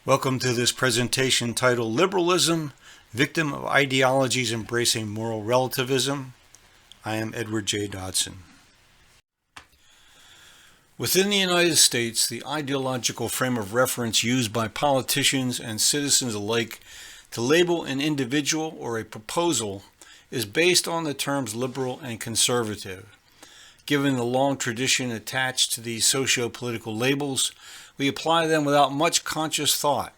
Welcome to this presentation titled Liberalism, Victim of Ideologies Embracing Moral Relativism. I am Edward J. Dodson. Within the United States, the ideological frame of reference used by politicians and citizens alike to label an individual or a proposal is based on the terms liberal and conservative. Given the long tradition attached to these socio-political labels, we apply them without much conscious thought.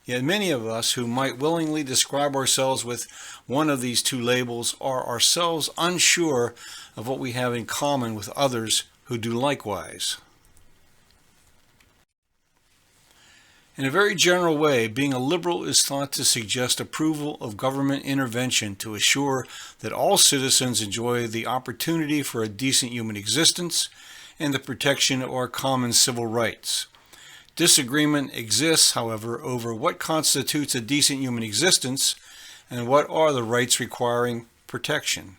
Yet many of us who might willingly describe ourselves with one of these two labels are ourselves unsure of what we have in common with others who do likewise. In a very general way, being a liberal is thought to suggest approval of government intervention to assure that all citizens enjoy the opportunity for a decent human existence and the protection of our common civil rights. Disagreement exists, however, over what constitutes a decent human existence and what are the rights requiring protection.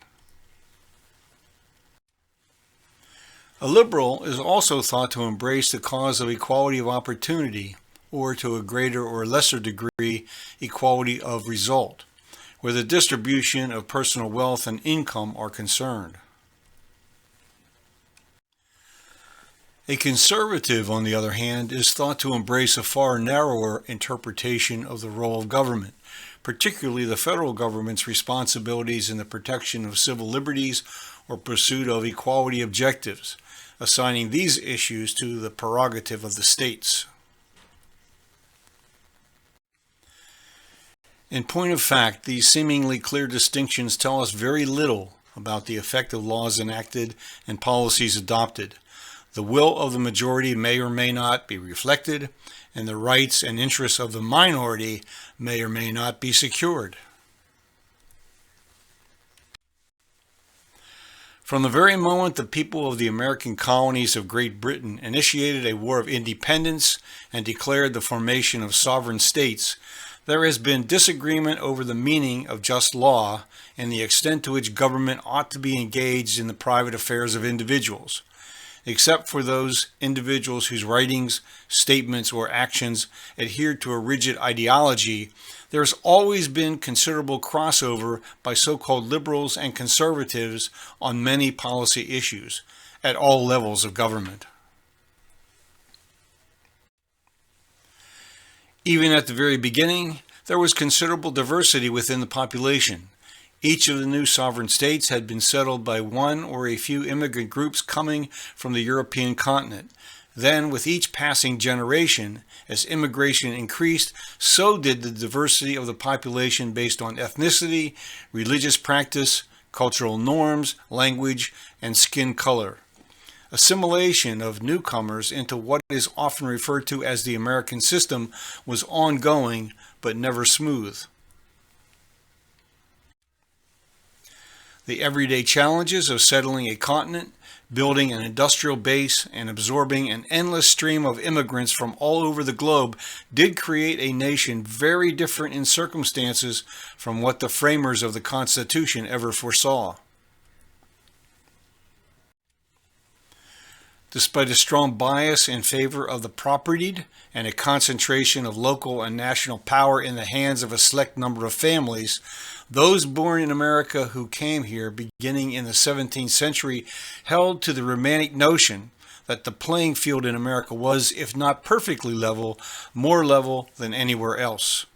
A liberal is also thought to embrace the cause of equality of opportunity, or to a greater or lesser degree, equality of result, where the distribution of personal wealth and income are concerned. A conservative, on the other hand, is thought to embrace a far narrower interpretation of the role of government, particularly the federal government's responsibilities in the protection of civil liberties or pursuit of equality objectives, assigning these issues to the prerogative of the states. In point of fact, these seemingly clear distinctions tell us very little about the effect of laws enacted and policies adopted. The will of the majority may or may not be reflected, and the rights and interests of the minority may or may not be secured. From the very moment the people of the American colonies of Great Britain initiated a war of independence and declared the formation of sovereign states, there has been disagreement over the meaning of just law and the extent to which government ought to be engaged in the private affairs of individuals. Except for those individuals whose writings, statements, or actions adhere to a rigid ideology, there has always been considerable crossover by so-called liberals and conservatives on many policy issues at all levels of government. Even at the very beginning, there was considerable diversity within the population. Each of the new sovereign states had been settled by one or a few immigrant groups coming from the European continent. Then, with each passing generation, as immigration increased, so did the diversity of the population based on ethnicity, religious practice, cultural norms, language, and skin color. Assimilation of newcomers into what is often referred to as the American system was ongoing but never smooth. The everyday challenges of settling a continent, building an industrial base, and absorbing an endless stream of immigrants from all over the globe did create a nation very different in circumstances from what the framers of the Constitution ever foresaw. Despite a strong bias in favor of the propertied and a concentration of local and national power in the hands of a select number of families, those born in America who came here beginning in the 17th century held to the romantic notion that the playing field in America was, if not perfectly level, more level than anywhere else.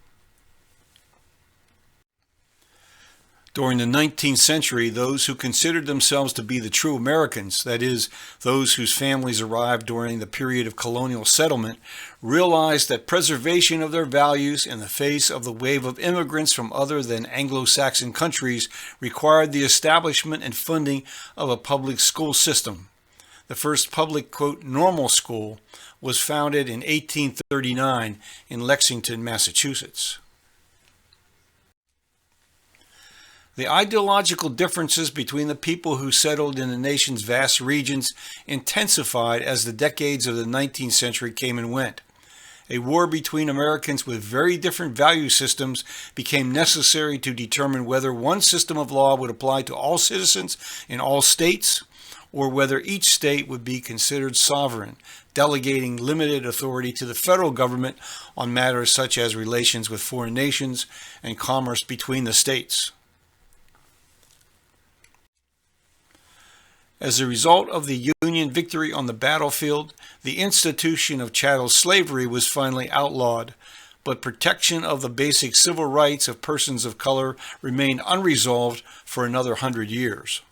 During the 19th century, those who considered themselves to be the true Americans, that is, those whose families arrived during the period of colonial settlement, realized that preservation of their values in the face of the wave of immigrants from other than Anglo-Saxon countries required the establishment and funding of a public school system. The first public, quote, normal school was founded in 1839 in Lexington, Massachusetts. The ideological differences between the people who settled in the nation's vast regions intensified as the decades of the 19th century came and went. A war between Americans with very different value systems became necessary to determine whether one system of law would apply to all citizens in all states, or whether each state would be considered sovereign, delegating limited authority to the federal government on matters such as relations with foreign nations and commerce between the states. As a result of the Union victory on the battlefield, the institution of chattel slavery was finally outlawed, but protection of the basic civil rights of persons of color remained unresolved for another 100 years.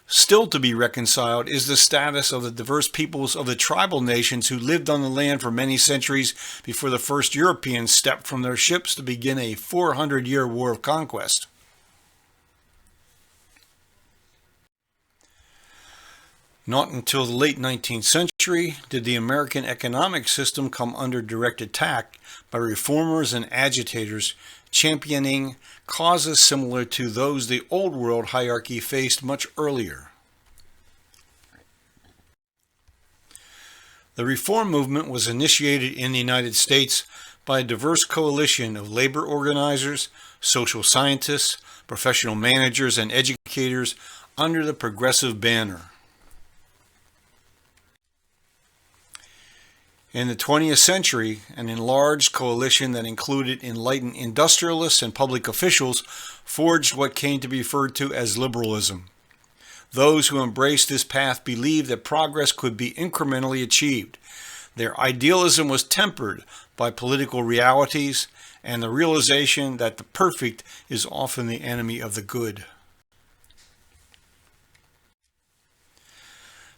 Still to be reconciled is the status of the diverse peoples of the tribal nations who lived on the land for many centuries before the first Europeans stepped from their ships to begin a 400-year war of conquest. Not until the late 19th century did the American economic system come under direct attack by reformers and agitators championing causes similar to those the Old World hierarchy faced much earlier. The reform movement was initiated in the United States by a diverse coalition of labor organizers, social scientists, professional managers, and educators under the progressive banner. In the 20th century, an enlarged coalition that included enlightened industrialists and public officials forged what came to be referred to as liberalism. Those who embraced this path believed that progress could be incrementally achieved. Their idealism was tempered by political realities and the realization that the perfect is often the enemy of the good.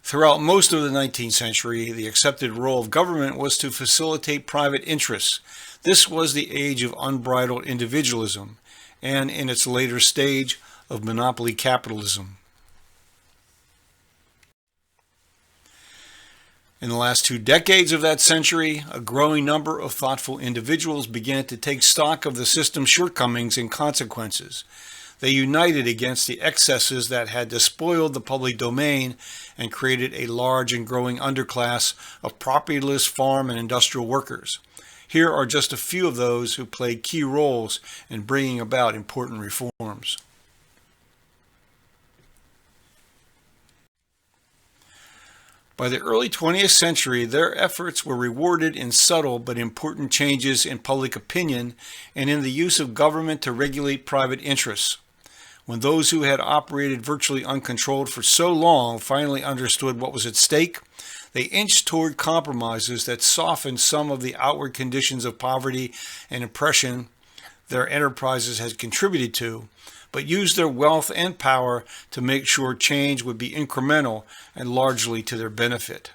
Throughout most of the 19th century, the accepted role of government was to facilitate private interests. This was the age of unbridled individualism, and in its later stage of monopoly capitalism. In the last 2 decades of that century, a growing number of thoughtful individuals began to take stock of the system's shortcomings and consequences. They united against the excesses that had despoiled the public domain and created a large and growing underclass of propertyless farm and industrial workers. Here are just a few of those who played key roles in bringing about important reforms. By the early 20th century, their efforts were rewarded in subtle but important changes in public opinion and in the use of government to regulate private interests. When those who had operated virtually uncontrolled for so long finally understood what was at stake, they inched toward compromises that softened some of the outward conditions of poverty and oppression their enterprises had contributed to, but used their wealth and power to make sure change would be incremental and largely to their benefit.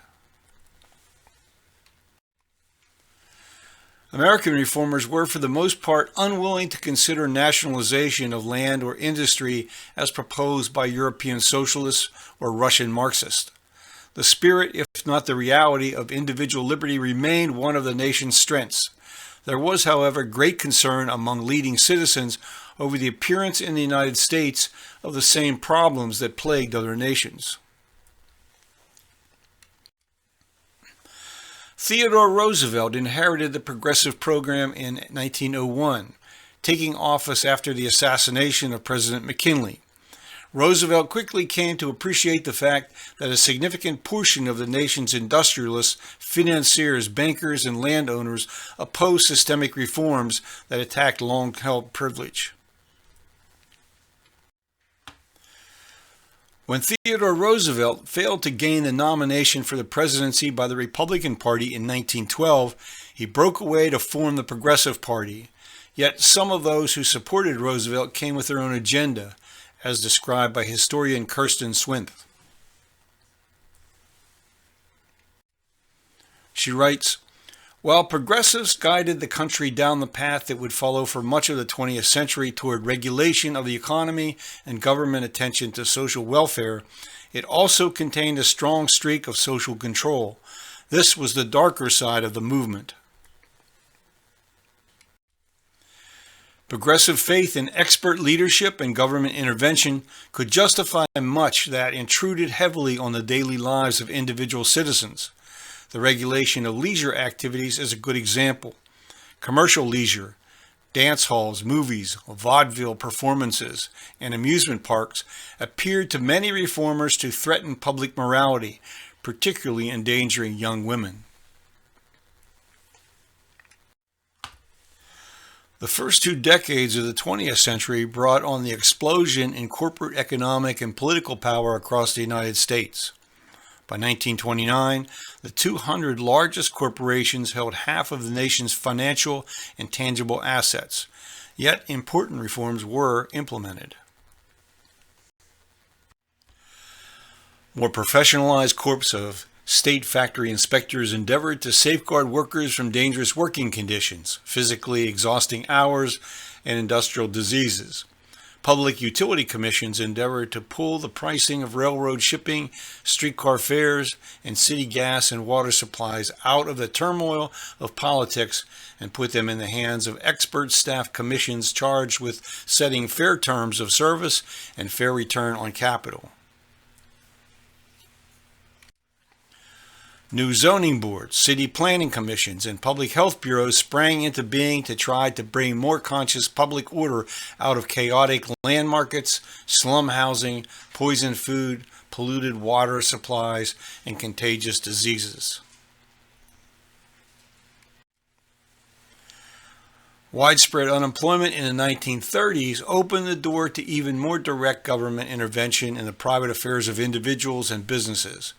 American reformers were for the most part unwilling to consider nationalization of land or industry as proposed by European socialists or Russian Marxists. The spirit, if not the reality, of individual liberty remained one of the nation's strengths. There was, however, great concern among leading citizens over the appearance in the United States of the same problems that plagued other nations. Theodore Roosevelt inherited the progressive program in 1901, taking office after the assassination of President McKinley. Roosevelt quickly came to appreciate the fact that a significant portion of the nation's industrialists, financiers, bankers, and landowners opposed systemic reforms that attacked long-held privilege. When Theodore Roosevelt failed to gain the nomination for the presidency by the Republican Party in 1912, he broke away to form the Progressive Party. Yet some of those who supported Roosevelt came with their own agenda, as described by historian Kirsten Swinth. She writes, "While progressives guided the country down the path that would follow for much of the 20th century toward regulation of the economy and government attention to social welfare, it also contained a strong streak of social control. This was the darker side of the movement. Progressive faith in expert leadership and government intervention could justify much that intruded heavily on the daily lives of individual citizens. The regulation of leisure activities is a good example. Commercial leisure, dance halls, movies, vaudeville performances, and amusement parks appeared to many reformers to threaten public morality, particularly endangering young women. The first 2 decades of the 20th century brought on the explosion in corporate economic and political power across the United States. By 1929, the 200 largest corporations held half of the nation's financial and tangible assets, yet important reforms were implemented. More professionalized corps of state factory inspectors endeavored to safeguard workers from dangerous working conditions, physically exhausting hours, and industrial diseases. Public utility commissions endeavored to pull the pricing of railroad shipping, streetcar fares, and city gas and water supplies out of the turmoil of politics and put them in the hands of expert staff commissions charged with setting fair terms of service and fair return on capital. New zoning boards, city planning commissions, and public health bureaus sprang into being to try to bring more conscious public order out of chaotic land markets, slum housing, poisoned food, polluted water supplies, and contagious diseases. Widespread unemployment in the 1930s opened the door to even more direct government intervention in the private affairs of individuals and businesses.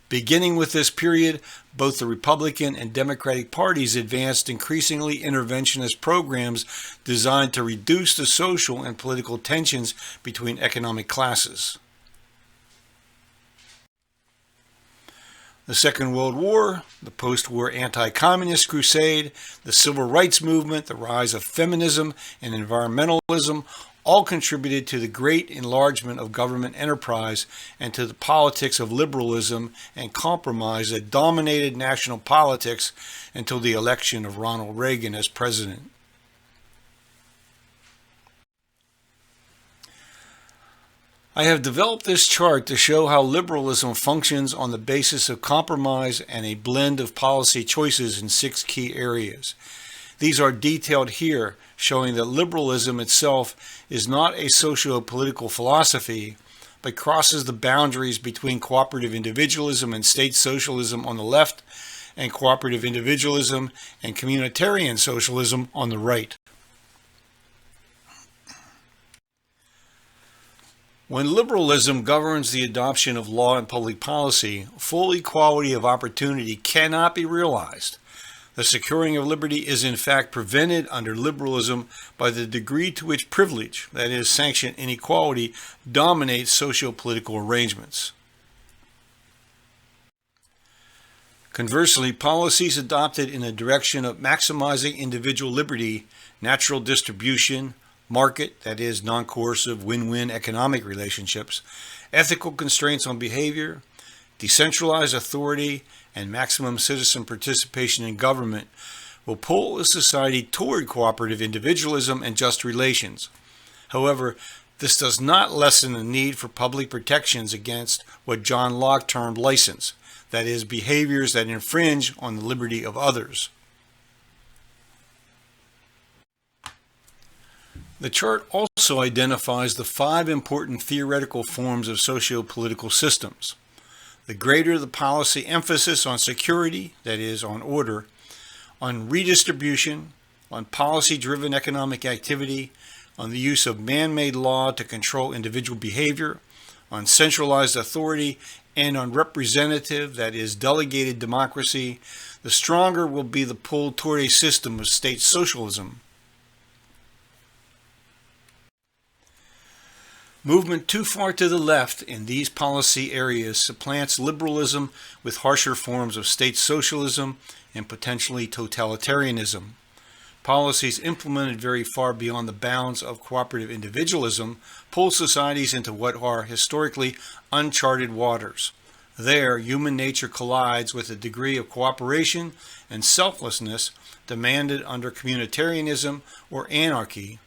Beginning with this period, both the Republican and Democratic parties advanced increasingly interventionist programs designed to reduce the social and political tensions between economic classes. The Second World War, the post-war anti-communist crusade, the civil rights movement, the rise of feminism and environmentalism all contributed to the great enlargement of government enterprise and to the politics of liberalism and compromise that dominated national politics until the election of Ronald Reagan as president. I have developed this chart to show how liberalism functions on the basis of compromise and a blend of policy choices in 6 key areas. These are detailed here, showing that liberalism itself is not a socio-political philosophy, but crosses the boundaries between cooperative individualism and state socialism on the left, and cooperative individualism and communitarian socialism on the right. When liberalism governs the adoption of law and public policy, full equality of opportunity cannot be realized. The securing of liberty is in fact prevented under liberalism by the degree to which privilege, that is, sanctioned inequality, dominates socio-political arrangements. Conversely, policies adopted in the direction of maximizing individual liberty, natural distribution, market, that is, non-coercive win-win economic relationships, ethical constraints on behavior, decentralized authority, and maximum citizen participation in government will pull a society toward cooperative individualism and just relations. However, this does not lessen the need for public protections against what John Locke termed license, that is, behaviors that infringe on the liberty of others. The chart also identifies the 5 important theoretical forms of socio-political systems. The greater the policy emphasis on security, that is, on order, on redistribution, on policy-driven economic activity, on the use of man-made law to control individual behavior, on centralized authority, and on representative, that is, delegated democracy, the stronger will be the pull toward a system of state socialism. Movement too far to the left in these policy areas supplants liberalism with harsher forms of state socialism and potentially totalitarianism. Policies implemented very far beyond the bounds of cooperative individualism pull societies into what are historically uncharted waters. There, human nature collides with a degree of cooperation and selflessness demanded under communitarianism or anarchy,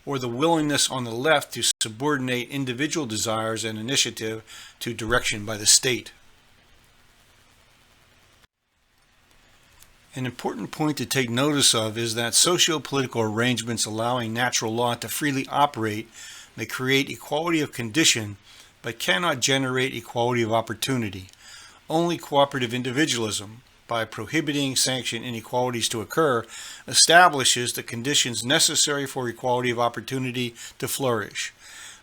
or the willingness on the left to subordinate individual desires and initiative to direction by the state. An important point to take notice of is that socio-political arrangements allowing natural law to freely operate may create equality of condition, but cannot generate equality of opportunity. Only cooperative individualism, by prohibiting sanctioned inequalities to occur, establishes the conditions necessary for equality of opportunity to flourish.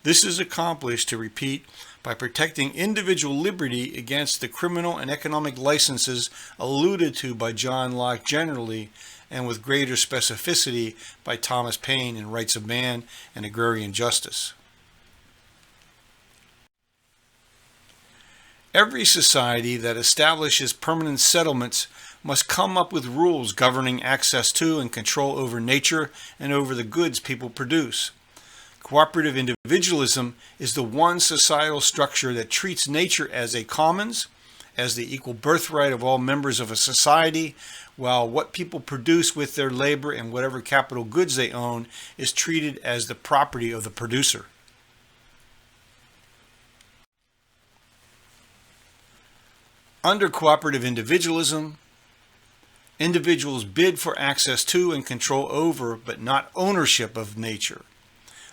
This is accomplished, to repeat, by protecting individual liberty against the criminal and economic licenses alluded to by John Locke generally, and with greater specificity by Thomas Paine in Rights of Man and Agrarian Justice. Every society that establishes permanent settlements must come up with rules governing access to and control over nature and over the goods people produce. Cooperative individualism is the one societal structure that treats nature as a commons, as the equal birthright of all members of a society, while what people produce with their labor and whatever capital goods they own is treated as the property of the producer. Under cooperative individualism, individuals bid for access to and control over, but not ownership of nature.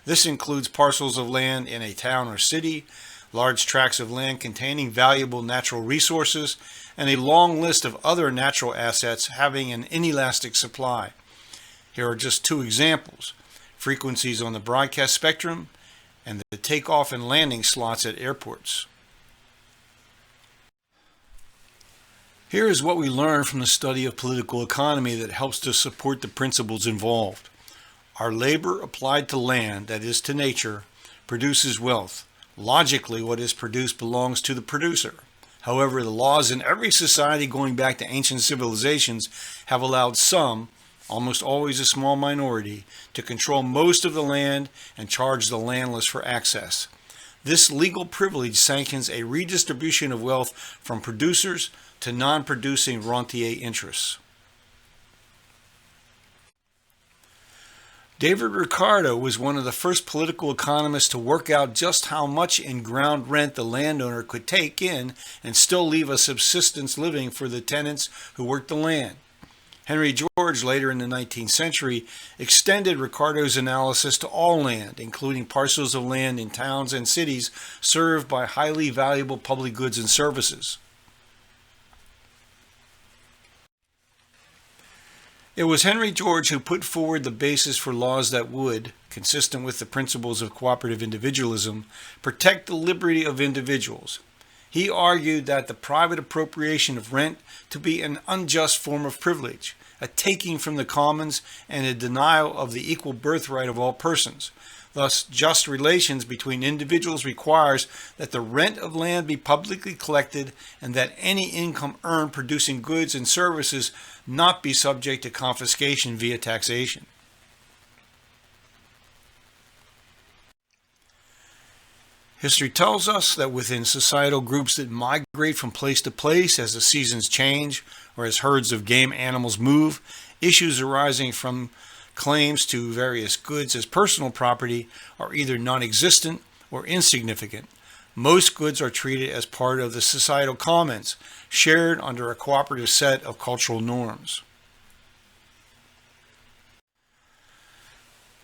This includes parcels of land in a town or city, large tracts of land containing valuable natural resources, and a long list of other natural assets having an inelastic supply. Here are just two examples: frequencies on the broadcast spectrum and the takeoff and landing slots at airports. Here is what we learn from the study of political economy that helps to support the principles involved. Our labor applied to land, that is to nature, produces wealth. Logically, what is produced belongs to the producer. However, the laws in every society going back to ancient civilizations have allowed some, almost always a small minority, to control most of the land and charge the landless for access. This legal privilege sanctions a redistribution of wealth from producers to non-producing rentier interests. David Ricardo was one of the first political economists to work out just how much in ground rent the landowner could take in and still leave a subsistence living for the tenants who worked the land. Henry George, later in the 19th century, extended Ricardo's analysis to all land, including parcels of land in towns and cities served by highly valuable public goods and services. It was Henry George who put forward the basis for laws that would, consistent with the principles of cooperative individualism, protect the liberty of individuals. He argued that the private appropriation of rent to be an unjust form of privilege, a taking from the commons, and a denial of the equal birthright of all persons. Thus, just relations between individuals requires that the rent of land be publicly collected and that any income earned producing goods and services not be subject to confiscation via taxation. History tells us that within societal groups that migrate from place to place as the seasons change or as herds of game animals move, issues arising from claims to various goods as personal property are either non-existent or insignificant. Most goods are treated as part of the societal commons, shared under a cooperative set of cultural norms.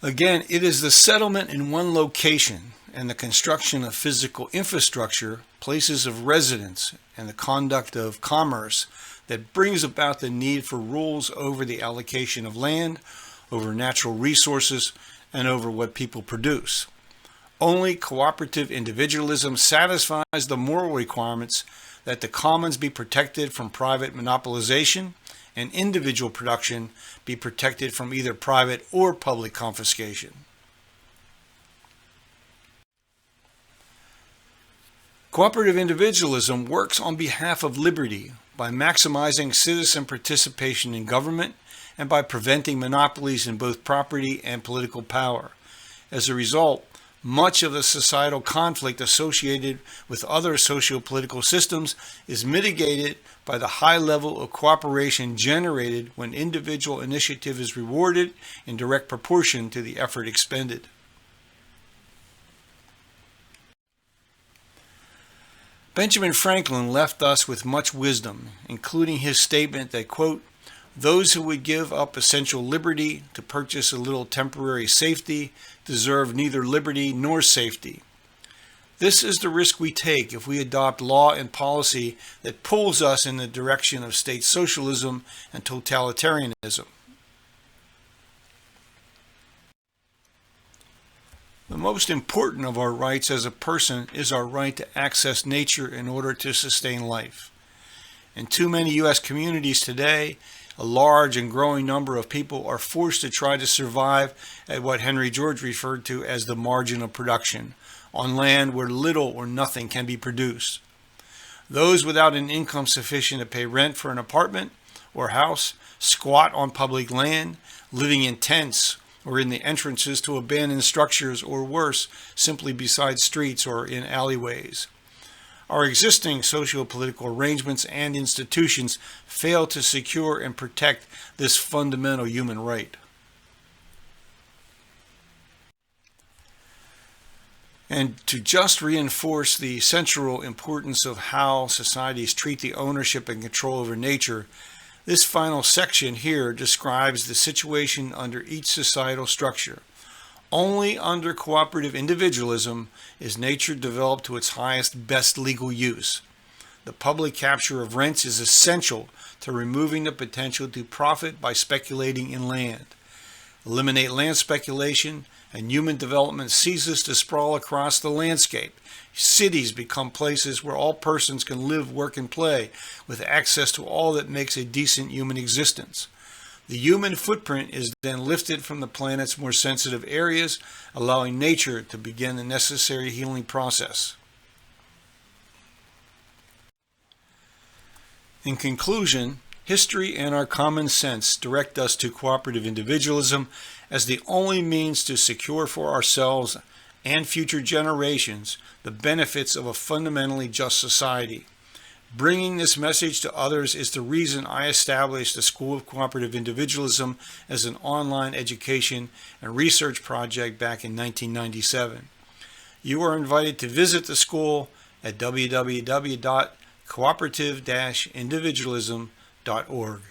Again, it is the settlement in one location and the construction of physical infrastructure, places of residence, and the conduct of commerce that brings about the need for rules over the allocation of land, over natural resources, and over what people produce. Only cooperative individualism satisfies the moral requirements that the commons be protected from private monopolization and individual production be protected from either private or public confiscation. Cooperative individualism works on behalf of liberty by maximizing citizen participation in government and by preventing monopolies in both property and political power. As a result, much of the societal conflict associated with other socio-political systems is mitigated by the high level of cooperation generated when individual initiative is rewarded in direct proportion to the effort expended. Benjamin Franklin left us with much wisdom, including his statement that, quote, Those who would give up essential liberty to purchase a little temporary safety deserve neither liberty nor safety. This is the risk we take if we adopt law and policy that pulls us in the direction of state socialism and totalitarianism. The most important of our rights as a person is our right to access nature in order to sustain life. In too many U.S. communities today, a large and growing number of people are forced to try to survive at what Henry George referred to as the margin of production, on land where little or nothing can be produced. Those without an income sufficient to pay rent for an apartment or house squat on public land, living in tents or in the entrances to abandoned structures, or worse, simply beside streets or in alleyways. Our existing socio-political arrangements and institutions fail to secure and protect this fundamental human right. And to just reinforce the central importance of how societies treat the ownership and control over nature, this final section here describes the situation under each societal structure. Only under cooperative individualism is nature developed to its highest, best legal use. The public capture of rents is essential to removing the potential to profit by speculating in land. Eliminate land speculation, and human development ceases to sprawl across the landscape. Cities become places where all persons can live, work, and play, with access to all that makes a decent human existence. The human footprint is then lifted from the planet's more sensitive areas, allowing nature to begin the necessary healing process. In conclusion, history and our common sense direct us to cooperative individualism as the only means to secure for ourselves and future generations the benefits of a fundamentally just society. Bringing this message to others is the reason I established the School of Cooperative Individualism as an online education and research project back in 1997. You are invited to visit the school at www.cooperative-individualism.org.